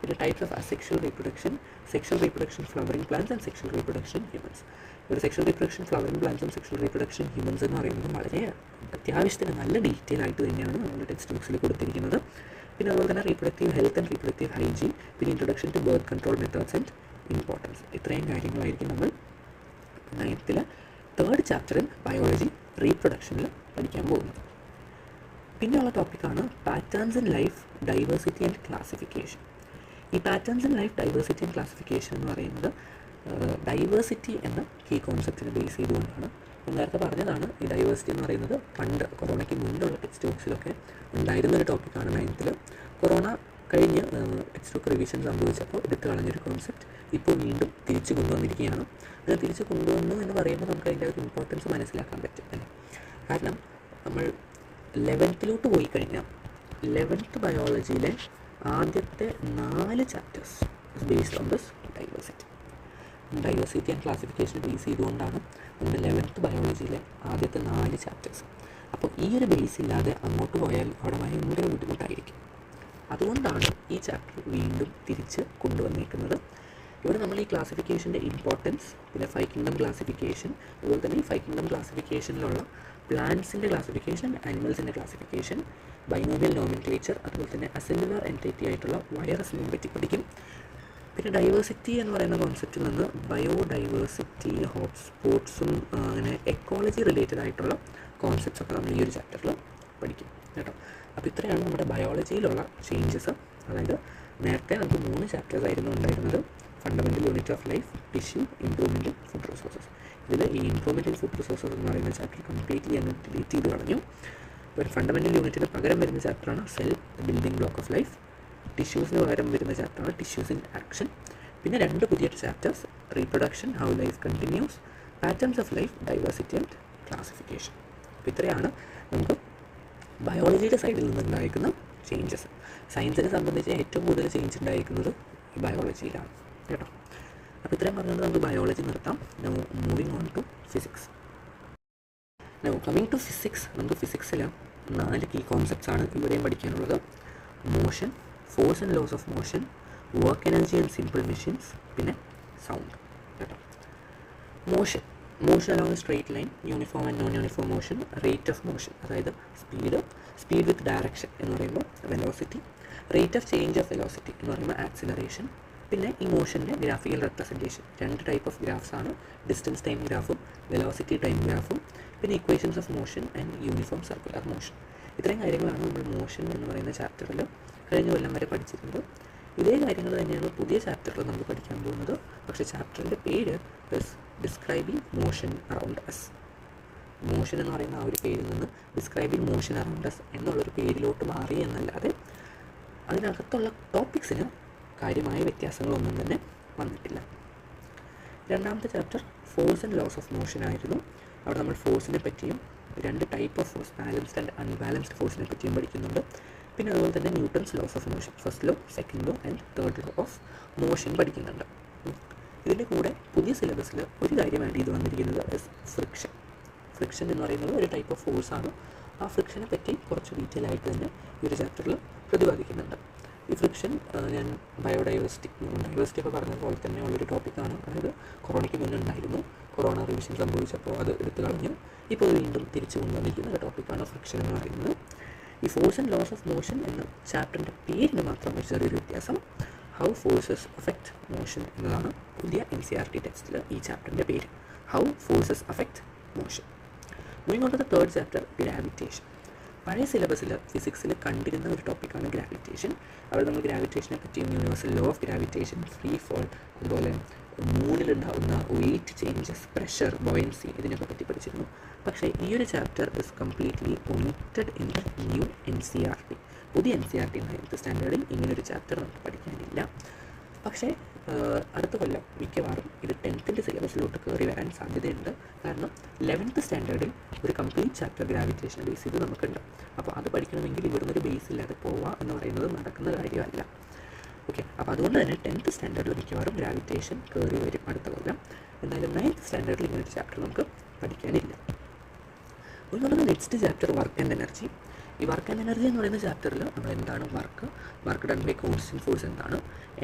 പിന്നെ types of asexual reproduction, sexual reproduction flowering plants and sexual reproduction humans. ഒരു സെക്ഷുവൽ റീപ്രൊഡക്ഷൻ ഫ്ലവറിംഗ് പ്ലാന്റ്സും സെക്ഷുവൽ റീപ്രൊഡക്ഷൻ ഹ്യൂമൻസ് എന്ന് പറയുന്നത് വളരെ അത്യാവശ്യത്തിന് നല്ല ഡീറ്റെയിൽ ആയിട്ട് തന്നെയാണ് നമ്മുടെ ടെക്സ്റ്റ് ബുക്സിൽ കൊടുത്തിരിക്കുന്നത്. പിന്നെ അതുപോലെ തന്നെ reproductive health and reproductive hygiene, പിന്നെ introduction to birth control methods and importance. ഇത്രയും കാര്യങ്ങളായിരിക്കും നമ്മൾ 9th തേർഡ് ചാപ്റ്ററിൽ ബയോളജി റീപ്രൊഡക്ഷനിൽ പഠിക്കാൻ പോകുന്നത്. പിന്നെയുള്ള ടോപ്പിക്കാണ് patterns in life diversity and classification. ഈ patterns in life diversity and classification എന്ന് പറയുന്നത് ഡൈവേഴ്സിറ്റി എന്ന കീ കോൺസെപ്റ്റിനെ ബേസ് ചെയ്തുകൊണ്ടാണ്. നേരത്തെ പറഞ്ഞതാണ് ഈ ഡൈവേഴ്സിറ്റി എന്ന് പറയുന്നത് പണ്ട് കൊറോണയ്ക്ക് മുൻപുള്ള ടെക്സ്റ്റ് ബുക്സിലൊക്കെ ഉണ്ടായിരുന്നൊരു ടോപ്പിക്കാണ് 9th. കൊറോണ കഴിഞ്ഞ് ടെക്സ്റ്റ് ബുക്ക് റിവിഷൻ സംഭവിച്ചപ്പോൾ എടുത്തു കളഞ്ഞൊരു കോൺസെപ്റ്റ് ഇപ്പോൾ വീണ്ടും തിരിച്ചു കൊണ്ടുവന്നിരിക്കുകയാണ്. അത് തിരിച്ചു കൊണ്ടുവന്നു എന്ന് പറയുമ്പോൾ നമുക്ക് അതിൻ്റെ ഒരു ഇമ്പോർട്ടൻസ് മനസ്സിലാക്കാൻ പറ്റും അല്ലേ. കാരണം നമ്മൾ 11th പോയി കഴിഞ്ഞാൽ 11th ബയോളജിയിലെ ആദ്യത്തെ 4 chapters based on this diversity and classification base ചെയ്തുകൊണ്ടാണ് നമ്മുടെ 11th ബയോളജിയിലെ ആദ്യത്തെ 4 ചാപ്റ്റേഴ്സ്. അപ്പോൾ ഈ ഒരു ബേസ് ഇല്ലാതെ അങ്ങോട്ട് പോയാൽ അവിടെ ഭയങ്കര ബുദ്ധിമുട്ടായിരിക്കും. അതുകൊണ്ടാണ് ഈ ചാപ്റ്റർ വീണ്ടും തിരിച്ച് കൊണ്ടുവന്നിരിക്കുന്നത്. ഇവിടെ നമ്മൾ ഈ ക്ലാസിഫിക്കേഷൻ്റെ ഇമ്പോർട്ടൻസ്, പിന്നെ 5 കിങ്ഡം ക്ലാസിഫിക്കേഷൻ, അതുപോലെ തന്നെ ഈ 5 കിങ്ഡം ക്ലാസിഫിക്കേഷനിലുള്ള പ്ലാന്റ്സിൻ്റെ ക്ലാസിഫിക്കേഷൻ, ആനിമൽസിൻ്റെ ക്ലാസിഫിക്കേഷൻ, ബൈനോമിയൽ നോമെൻക്ലേച്ചർ, അതുപോലെ തന്നെ അസെല്ലുലാർ എൻറ്റിറ്റി ആയിട്ടുള്ള വൈറസിനെ പറ്റി പഠിക്കും. പിന്നെ ഡൈവേഴ്സിറ്റി എന്ന് പറയുന്ന കോൺസെപ്റ്റിൽ നിന്ന് ബയോഡൈവേഴ്സിറ്റി, ഹോട്ട്സ്പോട്ട്സും അങ്ങനെ എക്കോളജി റിലേറ്റഡ് ആയിട്ടുള്ള കോൺസെപ്റ്റ്സൊക്കെ നമ്മൾ ഈ ഒരു ചാപ്റ്ററിൽ പഠിക്കും കേട്ടോ. അപ്പോൾ ഇത്രയാണ് നമ്മുടെ ബയോളജിയിലുള്ള ചേഞ്ചസ്. അതായത് നേരത്തെ നമുക്ക് 3 ചാപ്റ്റേഴ്സ് ആയിരുന്നു ഉണ്ടായിരുന്നത്. Fundamental unit of life, tissue, improvement in food resources. ഇതിൽ ഈ ഇംപ്രൂവ്മെൻ്റ് ഇൻ ഫുഡ് റിസോഴ്സസ് എന്ന് പറയുന്ന ചാപ്റ്റർ കംപ്ലീറ്റ്ലി അങ്ങ് ഡിലീറ്റ് ചെയ്ത് കളഞ്ഞു. ഒരു ഫണ്ടമെൻ്റൽ യൂണിറ്റിന് പകരം വരുന്ന ചാപ്റ്ററാണ് cell, building block of life. ടിഷ്യൂസിന് പകരം വരുന്ന ചാപ്റ്ററാണ് ടിഷ്യൂസ് ഇൻ ആക്ഷൻ. പിന്നെ 2 പുതിയ chapters, reproduction, how life continues, patterns of life, diversity and classification. അപ്പോൾ ഇത്രയാണ് നമുക്ക് ബയോളജിയുടെ സൈഡിൽ നിന്നുണ്ടായിരിക്കുന്ന ചേഞ്ചസ്. സയൻസിനെ സംബന്ധിച്ച് ഏറ്റവും കൂടുതൽ ചേഞ്ച് ഉണ്ടായിരിക്കുന്നത് ഈ ബയോളജിയിലാണ് കേട്ടോ. അപ്പോൾ ഇത്രയും പറഞ്ഞുകൊണ്ട് നമുക്ക് ബയോളജി നിർത്താം. Now moving on to physics. Now coming to physics, നമുക്ക് ഫിസിക്സിൽ 4 കീ കോൺസെപ്റ്റ്സ് ആണ് ഇവിടെയും പഠിക്കാനുള്ളത്. Motion, force and laws of motion, work energy and simple machines, പിന്നെ സൗണ്ട് കേട്ടോ. Motion along straight line, uniform and non uniform motion, rate of motion അതായത് സ്പീഡ് വിത്ത് ഡയറക്ഷൻ എന്ന് പറയുമ്പോൾ velocity, rate of change of velocity എന്ന് പറയുമ്പോൾ ആക്സിലറേഷൻ. പിന്നെ ഈ മോഷൻ്റെ graphical representation, 2 type of graphs ആണ്, ഡിസ്റ്റൻസ് ടൈം ഗ്രാഫും വെലോസിറ്റി ടൈം ഗ്രാഫും. പിന്നെ equations of motion and uniform circular motion. ഇത്രയും കാര്യങ്ങളാണ് നമ്മൾ മോഷൻ എന്ന് പറയുന്ന ചാപ്റ്ററിൽ കഴിഞ്ഞ കൊല്ലം വരെ പഠിച്ചിരുന്നത്. ഇതേ കാര്യങ്ങൾ തന്നെയാണ് പുതിയ ചാപ്റ്ററിൽ നമ്മൾ പഠിക്കാൻ പോകുന്നത്. പക്ഷേ ചാപ്റ്ററിൻ്റെ പേര് describing motion around us. Motion എന്ന് പറയുന്ന ആ ഒരു പേരിൽ നിന്ന് ഡിസ്ക്രൈബിങ് മോഷൻ അറൗണ്ട് അസ് എന്നുള്ളൊരു പേരിലോട്ട് മാറി എന്നല്ലാതെ അതിനകത്തുള്ള ടോപ്പിക്സിന് കാര്യമായ വ്യത്യാസങ്ങളൊന്നും തന്നെ വന്നിട്ടില്ല. രണ്ടാമത്തെ chapter force and laws of motion ആയിരുന്നു. അവിടെ നമ്മൾ ഫോഴ്സിനെ പറ്റിയും 2 type of force, balanced and unbalanced ഫോഴ്സിനെ പറ്റിയും പഠിക്കുന്നുണ്ട്. പിന്നെ അതുപോലെ തന്നെ Newton's laws of motion, first law, second law and third law of motion പഠിക്കുന്നുണ്ട്. ഇതിൻ്റെ കൂടെ പുതിയ സിലബസിൽ ഒരു കാര്യം ആഡ് ചെയ്ത് വന്നിരിക്കുന്നത് ഫ്രിക്ഷൻ എന്ന് പറയുന്നത് ഒരു ടൈപ്പ് ഓഫ് ഫോഴ്സാണ്. ആ ഫ്രിക്ഷനെ പറ്റി കുറച്ച് ഡീറ്റെയിൽ ആയിട്ട് തന്നെ ഈ ഒരു ചാപ്റ്ററിൽ പ്രതിപാദിക്കുന്നുണ്ട്. ഈ ഫ്രിക്ഷൻ ഞാൻ ഡൈവേഴ്സിറ്റി ഒക്കെ പറഞ്ഞ പോലെ തന്നെ ഉള്ളൊരു ടോപ്പിക്കാണ്. അതായത് കൊറോണയ്ക്ക് മുന്നേ ഉണ്ടായിരുന്നു, കൊറോണ റിവിഷൻ സംഭവിച്ചപ്പോൾ അത് എടുത്തു കളഞ്ഞു. ഇപ്പോൾ വീണ്ടും തിരിച്ചു കൊണ്ടുവന്നിരിക്കുന്ന ഒരു ടോപ്പിക്കാണ് ഫ്രിക്ഷൻ എന്ന് പറയുന്നത്. ഈ force and laws of motion എന്ന ചാപ്റ്ററിൻ്റെ പേരിന് മാത്രം ഒരു ചെറിയൊരു വ്യത്യാസം. ഹൗ ഫോഴ്സസ് അഫക്റ്റ് മോഷൻ എന്നതാണ് പുതിയ NCERT ടെക്സ്റ്റിൽ ഈ ചാപ്റ്ററിൻ്റെ പേര്. How forces affect motion. Moving on to the third chapter, gravitation. പഴയ സിലബസിൽ ഫിസിക്സിൽ കണ്ടിരുന്ന ഒരു ടോപ്പിക്കാണ് ഗ്രാവിറ്റേഷൻ. അവിടെ നമ്മൾ ഗ്രാവിറ്റേഷനെ പറ്റിയും universal law of gravitation, free fall, അതുപോലെ മൂണിലുണ്ടാകുന്ന വെയിറ്റ് ചേഞ്ചസ്, പ്രഷർ, ബോയൻസി ഇതിനൊക്കെ പറ്റി പഠിച്ചിരുന്നു. പക്ഷേ ഈ ഒരു chapter is completely omitted in the new NCERT. പുതിയ NCERT 9th സ്റ്റാൻഡേർഡിൽ ഇങ്ങനൊരു ചാപ്റ്റർ നമുക്ക് പഠിക്കാനില്ല. പക്ഷേ അടുത്ത കൊല്ലം മിക്കവാറും ഇത് 10th സിലബസിലോട്ട് കയറി വരാൻ സാധ്യതയുണ്ട്. കാരണം 11th സ്റ്റാൻഡേർഡിൽ ഒരു കംപ്ലീറ്റ് ചാപ്റ്റർ ഗ്രാവിറ്റേഷൻ ബേസ് ചെയ്ത് നമുക്കുണ്ട്. അപ്പോൾ അത് പഠിക്കണമെങ്കിൽ ഇവിടുന്ന് ഒരു ബേസ് ഇല്ലാതെ പോവുക എന്ന് പറയുന്നത് നടക്കുന്ന കാര്യമല്ല. ഓക്കെ, അപ്പോൾ അതുകൊണ്ട് തന്നെ 10th സ്റ്റാൻഡേർഡിൽ മിക്കവാറും ഗ്രാവിറ്റേഷൻ കയറി വരും അടുത്ത കൊല്ലം. എന്നാലും 9th സ്റ്റാൻഡേർഡിൽ ഇങ്ങനൊരു ചാപ്റ്റർ നമുക്ക് പഠിക്കാനില്ല. അതുകൊണ്ട് next chapter work and energy. ഈ വർക്ക് ആൻഡ് എനർജി എന്ന് പറയുന്ന ചാപ്റ്ററിൽ നമ്മൾ എന്താണ് work done by constant force എന്താണ്,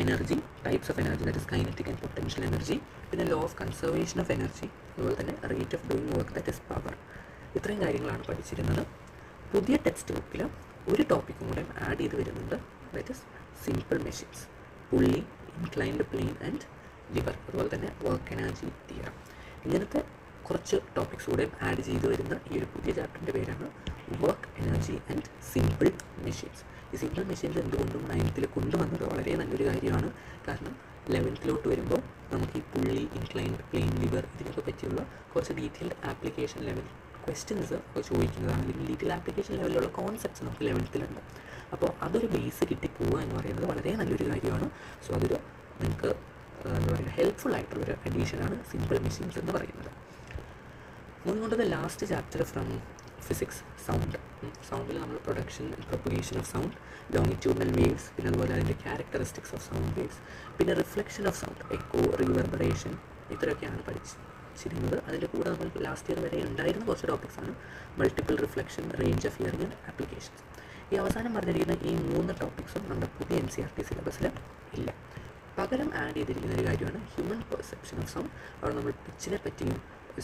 energy, types of energy that is kinetic and potential energy, പിന്നെ law of conservation of energy, അതുപോലെ തന്നെ rate of doing work that is power. ഇത്രയും കാര്യങ്ങളാണ് പഠിച്ചിരുന്നത്. പുതിയ ടെക്സ്റ്റ് ബുക്കിൽ ഒരു ടോപ്പിക്കും കൂടെ ആഡ് ചെയ്ത് വരുന്നുണ്ട്, ദാറ്റ് ഇസ് സിമ്പിൾ മെഷീൻസ്, പുള്ളി, ഇൻക്ലൈൻഡ് പ്ലെയിൻ ആൻഡ് ലിവർ, അതുപോലെ തന്നെ വർക്ക് എനർജി തിയറം. ഇങ്ങനത്തെ കുറച്ച് ടോപ്പിക്സ് കൂടെ ആഡ് ചെയ്ത് വരുന്ന ഈ ഒരു പുതിയ ചാപ്റ്ററിൻ്റെ പേരാണ് work energy and simple machines. ഈ സിമ്പിൾ മെഷീൻസ് എന്തുകൊണ്ടും 9th കൊണ്ടുവന്നത് വളരെ നല്ലൊരു കാര്യമാണ്. കാരണം 11th വരുമ്പോൾ നമുക്ക് ഈ പുള്ളി, ഇൻക്ലൈൻഡ്, പ്ലെയിൻ, ലിവർ ഇതിനൊക്കെ പറ്റിയുള്ള കുറച്ച് ഡീറ്റെയിൽഡ് ആപ്ലിക്കേഷൻ ലെവൽ ക്വസ്റ്റ്യൻസ് ഒക്കെ ചോദിക്കുന്നതാണ്. അല്ലെങ്കിൽ ഡീറ്റെയിൽ ആപ്ലിക്കേഷൻ ലെവലിലുള്ള കോൺസെപ്റ്റ്സ് നമുക്ക് 11th അപ്പോൾ അതൊരു ബേസ് കിട്ടിപ്പോവുക എന്ന് പറയുന്നത് വളരെ നല്ലൊരു കാര്യമാണ്. സോ അതൊരു നിങ്ങൾക്ക് എന്താ പറയുക ഹെൽപ്ഫുൾ ആയിട്ടുള്ളൊരു അഡീഷനാണ് സിമ്പിൾ മെഷീൻസ് എന്ന് പറയുന്നത്. മൂന്നുകൊണ്ടത് ലാസ്റ്റ് ചാപ്റ്റർ ഫ്രം ഫിസിക്സ്, സൗണ്ടിൽ നമ്മൾ production and propagation of sound, longitudinal waves, പിന്നെ അതുപോലെ അതിൻ്റെ ക്യാരക്ടറിസ്റ്റിക്സ് ഓഫ് സൗണ്ട് വേവ്സ്, പിന്നെ reflection of sound, echo, reverberation, ഇത്രയൊക്കെയാണ് പഠിച്ചിരുന്നത്. അതിൻ്റെ കൂടെ നമ്മൾ ലാസ്റ്റ് ഇയർ വരെ ഉണ്ടായിരുന്ന കുറച്ച് ടോപ്പിക്സാണ് multiple reflection, range of hearing and applications. ഈ അവസാനം പറഞ്ഞിരിക്കുന്ന ഈ 3 ടോപ്പിക്സും നമ്മുടെ പുതിയ NCERT സിലബസിൽ ഇല്ല. പകരം ആഡ് ചെയ്തിരിക്കുന്ന ഒരു കാര്യമാണ് ഹ്യൂമൻ പെർസെപ്ഷൻ ഓഫ് സൗണ്ട്. അവിടെ നമ്മൾ പിച്ചിനെ പറ്റിയും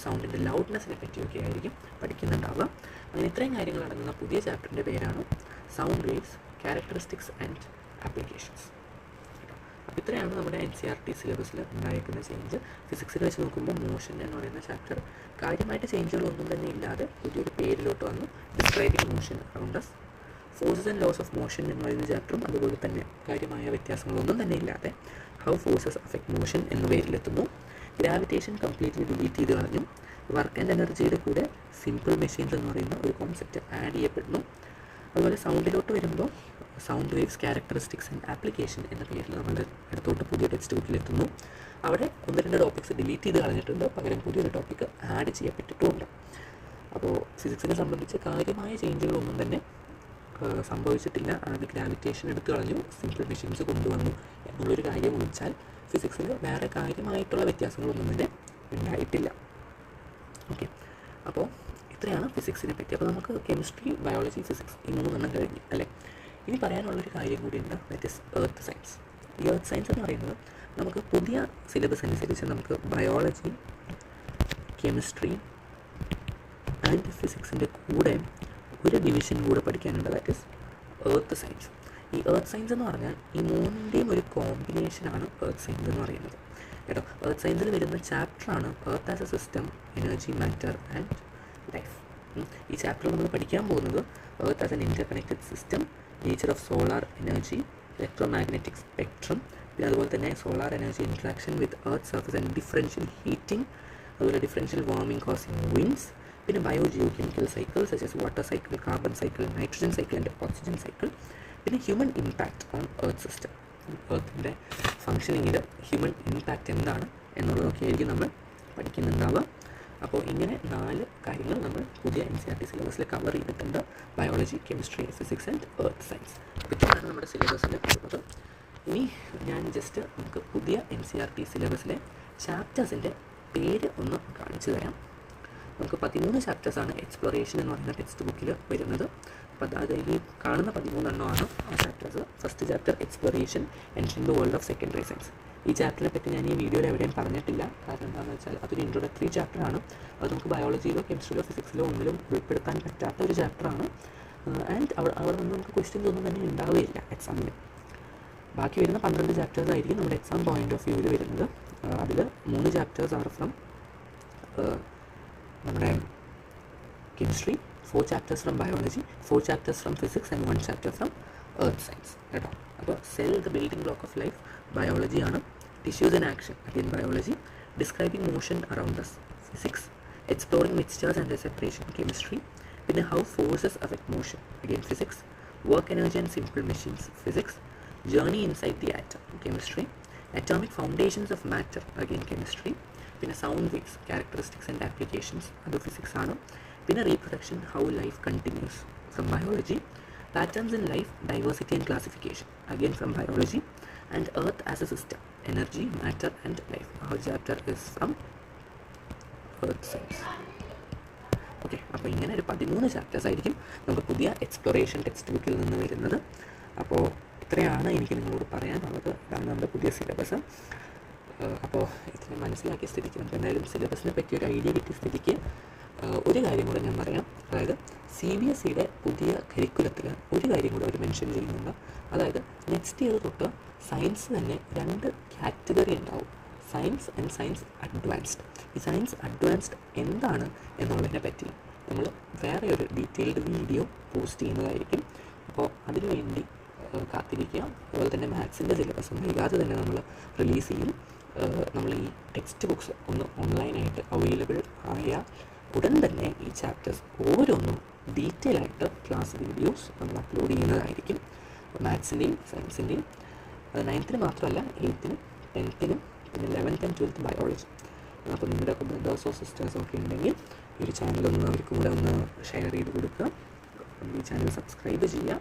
സൗണ്ടിൻ്റെ ലൗഡ്നെസ്സിനെ പറ്റിയൊക്കെ ആയിരിക്കും പഠിക്കുന്നുണ്ടാവുക. അങ്ങനെ ഇത്രയും കാര്യങ്ങൾ അടങ്ങുന്ന പുതിയ ചാപ്റ്ററിൻ്റെ പേരാണ് sound waves, characteristics and applications. അപ്പോൾ ഇത്രയാണ് നമ്മുടെ NCERT സിലബസിൽ ഉണ്ടായിരിക്കുന്ന ചേഞ്ച്. ഫിസിക്സിൽ വെച്ച് നോക്കുമ്പോൾ മോഷൻ എന്ന് പറയുന്ന ചാപ്റ്റർ കാര്യമായിട്ട് ചേഞ്ചുകളൊന്നും തന്നെ ഇല്ലാതെ പുതിയൊരു പേരിലോട്ട് വന്നു. Describing motion around us, forces and laws of motion എന്ന് പറയുന്ന ചാപ്റ്ററും അതുപോലെ തന്നെ കാര്യമായ വ്യത്യാസങ്ങളൊന്നും തന്നെ ഇല്ലാതെ ഹൗ ഫോഴ്സസ് അഫക്റ്റ് മോഷൻ എന്ന പേരിലെത്തുന്നു. ഗ്രാവിറ്റേഷൻ കംപ്ലീറ്റ്ലി ഡിലീറ്റ് ചെയ്ത് കളഞ്ഞു. വർക്ക് ആൻഡ് എനർജിയുടെ കൂടെ സിമ്പിൾ മെഷീൻസ് എന്ന് പറയുന്ന ഒരു കോൺസെപ്റ്റ് ആഡ് ചെയ്യപ്പെടുന്നു. അതുപോലെ സൗണ്ടിലോട്ട് വരുമ്പോൾ sound waves, characteristics and application എന്ന പേരിൽ നമ്മുടെ അടുത്തോട്ട് പുതിയ ടെക്സ്റ്റ് ബുക്കിലെത്തുന്നു. അവിടെ 1-2 ടോപ്പിക്സ് ഡിലീറ്റ് ചെയ്ത് കളഞ്ഞിട്ടുണ്ട്, പകരം പുതിയൊരു ടോപ്പിക്ക് ആഡ് ചെയ്യപ്പെട്ടിട്ടുമുണ്ട്. അപ്പോൾ ഫിസിക്സിനെ സംബന്ധിച്ച് കാര്യമായ ചേഞ്ചുകളൊന്നും തന്നെ സംഭവിച്ചിട്ടില്ല. അത് ഗ്രാവിറ്റേഷൻ എടുത്തു കളഞ്ഞു, സിമ്പിൾ മെഷീൻസ് കൊണ്ടുവന്നു എന്നുള്ളൊരു കാര്യം ഒഴിച്ചാൽ ഫിസിക്സിൽ വേറെ കാര്യമായിട്ടുള്ള വ്യത്യാസങ്ങളൊന്നും തന്നെ ഉണ്ടായിട്ടില്ല. ഓക്കെ, അപ്പോൾ ഇത്രയാണ് ഫിസിക്സിനെ പറ്റി. അപ്പോൾ നമുക്ക് കെമിസ്ട്രി, ബയോളജി, ഫിസിക്സ് ഈ 3 കഴിഞ്ഞു അല്ലേ. ഇനി പറയാനുള്ളൊരു കാര്യം കൂടിയുണ്ട്, ദാറ്റ് ഈസ് എർത്ത് സയൻസ്. ഈ എർത്ത് സയൻസ് എന്ന് പറയുന്നത് നമുക്ക് പുതിയ സിലബസ് അനുസരിച്ച് നമുക്ക് ബയോളജി, കെമിസ്ട്രി ആൻഡ് ഫിസിക്സിൻ്റെ കൂടെ ഒരു ഡിവിഷൻ കൂടെ പഠിക്കാനുണ്ട്, ദാറ്റ് ഈസ് എർത്ത് സയൻസ്. ഈ എർത്ത് സയൻസ് എന്ന് പറഞ്ഞാൽ ഈ 3ൻ്റെയും ഒരു കോമ്പിനേഷനാണ് എർത്ത് സയൻസ് എന്ന് പറയുന്നത് കേട്ടോ. എർത്ത് സയൻസിൽ വരുന്ന ചാപ്റ്ററാണ് earth as a system, energy, matter and life. ഈ ചാപ്റ്ററിൽ നമ്മൾ പഠിക്കാൻ പോകുന്നത് earth as an interconnected system, nature of solar energy, electromagnetic spectrum, പിന്നെ അതുപോലെ തന്നെ solar energy interaction with earth surface and differential heating, അതുപോലെ ഡിഫറൻഷ്യൽ വാർമിംഗ് കോസിംഗ് വിൻഡ്സ്, പിന്നെ biogeochemical cycle such as water cycle, carbon cycle, nitrogen cycle and oxygen cycle, പിന്നെ human impact on earth system. എർത്തിൻ്റെ ഫങ്ഷനിങ്ങിൽ ഹ്യൂമൻ ഇമ്പാക്റ്റ് എന്താണ് എന്നുള്ളതൊക്കെ ആയിരിക്കും നമ്മൾ പഠിക്കുന്നുണ്ടാവുക. അപ്പോൾ ഇങ്ങനെ 4 കാര്യങ്ങൾ നമ്മൾ പുതിയ NCERT സിലബസിൽ കവർ ചെയ്തിട്ടുണ്ട്: biology, chemistry, physics and earth science. ഇത്രയാണ് നമ്മുടെ സിലബസിൽ ഉള്ളത്. ഇനി ഞാൻ ജസ്റ്റ് നമുക്ക് പുതിയ NCERT സിലബസിലെ ചാപ്റ്റേഴ്സിൻ്റെ പേര് ഒന്ന് കാണിച്ചു തരാം. നമുക്ക് 13 ചാപ്റ്റേഴ്സാണ് എക്സ്പ്ലോറേഷൻ എന്ന് പറയുന്ന ടെക്സ്റ്റ് ബുക്കിൽ വരുന്നത്. അപ്പോൾ അത് ഈ കാണുന്ന 13 എണ്ണമാണ് ആ chapters. First chapter exploration, entering the world of secondary science. ഈ ചാപ്റ്ററിനെ പറ്റി ഞാൻ ഈ വീഡിയോയിൽ എവിടെയും പറഞ്ഞിട്ടില്ല. കാരണം എന്താണെന്ന് വെച്ചാൽ അതൊരു ഇൻട്രൊഡക്ടറി ചാപ്റ്ററാണ്. അത് നമുക്ക് ബയോളജിയിലോ കെമിസ്ട്രിയിലോ ഫിസിക്സിലോ ഒന്നിലും ഉൾപ്പെടുത്താൻ പറ്റാത്ത ഒരു ചാപ്റ്ററാണ്. ആൻഡ് അവിടെ നിന്ന് നമുക്ക് ക്വസ്റ്റ്യൻസ് ഒന്നും തന്നെ ഉണ്ടാവുകയില്ല എക്സാമിന്. ബാക്കി വരുന്ന 12 ചാപ്റ്റേഴ്സ് ആയിരിക്കും നമ്മുടെ എക്സാം പോയിൻ്റ് ഓഫ് വ്യൂവിൽ വരുന്നത്. അതിൽ 3 ചാപ്റ്റേഴ്സ് ആർ ഫ്രം നമ്മുടെ chemistry, 4 chapters from biology, 4 chapters from physics and 1 chapter from earth science കേട്ടോ. അപ്പോൾ cell the building block of life ബയോളജിയാണ്, tissues and action again biology, describing motion around us physics, exploring mixtures and separation chemistry, പിന്നെ how forces affect motion again physics, work energy and simple machines physics, journey inside the atom chemistry, atomic foundations of matter again chemistry, പിന്നെ sound waves, characteristics and applications അത് ഫിസിക്സ് ആണ്, പിന്നെ reproduction, how life continues from biology, patterns in life, diversity and classification again from biology, and earth as a system, energy, matter and life. ആ chapter is from earth science. Okay, അപ്പോൾ ഇങ്ങനെ ഒരു 13 ചാപ്റ്റേഴ്സ് ആയിരിക്കും നമുക്ക് പുതിയ എക്സ്പ്ലോറേഷൻ ടെക്സ്റ്റ് ബുക്കിൽ നിന്ന് വരുന്നത്. അപ്പോൾ ഇത്രയാണ് എനിക്ക് നിങ്ങളോട് പറയാനുള്ളത്. ഇതാണ് നമ്മുടെ പുതിയ സിലബസ്. അപ്പോൾ ഇതിനെ മനസ്സിലാക്കിയ സ്ഥിതിക്ക് നമുക്ക് എന്തായാലും സിലബസിനെ പറ്റി ഒരു ഐഡിയ കിട്ടിയ സ്ഥിതിക്ക് ഒരു കാര്യം കൂടെ ഞാൻ പറയാം. അതായത് CBSEയുടെ പുതിയ കരിക്കുലത്തിൽ ഒരു കാര്യം കൂടെ അവർ മെൻഷൻ ചെയ്യുന്നുണ്ട്. അതായത് നെക്സ്റ്റ് ഇയർ തൊട്ട് സയൻസ് തന്നെ 2 കാറ്റഗറി ഉണ്ടാവും. Science and science advanced. ഈ സയൻസ് അഡ്വാൻസ്ഡ് എന്താണ് എന്നുള്ളതിനെ പറ്റി നമ്മൾ വേറെ ഒരു ഡീറ്റെയിൽഡ് വീഡിയോ പോസ്റ്റ് ചെയ്യുന്നതായിരിക്കും. അപ്പോൾ അതിനുവേണ്ടി കാത്തിരിക്കുക. അതുപോലെ തന്നെ മാത്സിൻ്റെ സിലബസ് വൈകാതെ തന്നെ നമ്മൾ റിലീസ് ചെയ്യും. നമ്മൾ ഈ ടെക്സ്റ്റ് ബുക്സ് ഒന്ന് ഓൺലൈനായിട്ട് അവൈലബിൾ ആയ ഉടൻ തന്നെ ഈ ചാപ്റ്റേഴ്സ് ഓരോന്നും ഡീറ്റെയിൽ ആയിട്ട് ക്ലാസ് വീഡിയോസ് നമ്മൾ അപ്ലോഡ് ചെയ്യുന്നതായിരിക്കും. മാത്സിൻ്റെയും സയൻസിൻ്റെയും 9th മാത്രമല്ല 8th 10th പിന്നെ 11th and 12th ബയോളജി. അപ്പോൾ നിങ്ങളുടെയൊക്കെ ബ്രദേഴ്സോ സിസ്റ്റേഴ്സോ ഒക്കെ ഉണ്ടെങ്കിൽ ഈ ഒരു ചാനലൊന്ന് അവർക്കും കൂടെ ഒന്ന് ഷെയർ ചെയ്ത് കൊടുക്കുക. ഈ ചാനൽ സബ്സ്ക്രൈബ് ചെയ്യുക.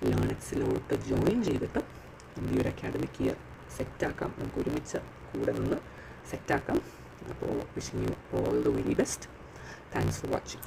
ലേണിക്സിലോട്ട് ജോയിൻ ചെയ്തിട്ട് ഈ ഒരു അക്കാഡമിക് ഇയർ സെറ്റാക്കാം. നമുക്ക് ഒരുമിച്ച് കൂടെ നിന്ന് സെറ്റാക്കാം. അപ്പോൾ wishing you all the very best. Thanks for watching.